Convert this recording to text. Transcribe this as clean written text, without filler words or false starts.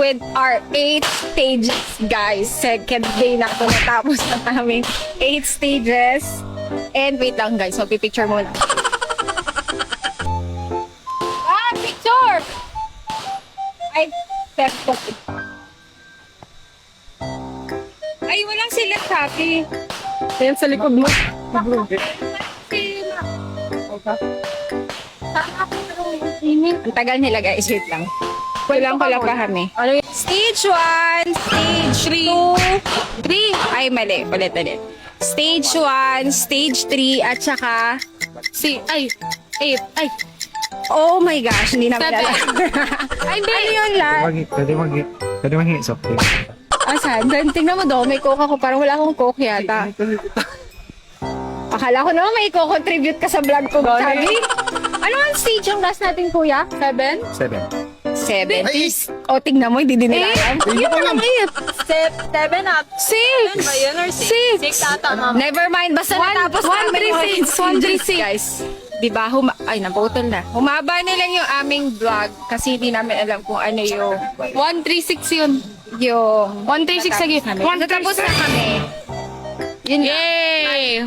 with our 8 stages, guys. Second day na ito natapos na aming 8 stages. And wait lang, guys. So, pipicture muna. Picture! Ay, perfect. Ay, walang sila sabi. Ayan sa likod mo. Ang tagal nila, guys. Wait lang. Kulang pa kami. Ano yun? Stage 1, stage 2, 3. Ay, mali. Ulit. Stage 1, stage 3, at saka... Ay. Oh my gosh, hindi namin Seven. alam. Ay, hindi. Ano yun lahat? Pwede maging soft drink. Asan? Tingnan mo daw, may coke ako. Parang wala akong coke yata. Akala ko naman may contribute ka sa vlog ko, sabi. Ano ang stage yung last natin, kuya? 7? 7. 7. O, tingnan mo, hindi din nila alam. Hindi ko alam. 7 up. 6. Ba yun or 6? 6 ata, ma'am. Never mind, basta natapos namin yung 136. guys. Diba, ay, naputol na. Humaba na lang yung aming vlog kasi hindi namin alam kung ano yung 136 yun. 136 lagi. Natapos na kami. Yun lang. Yay!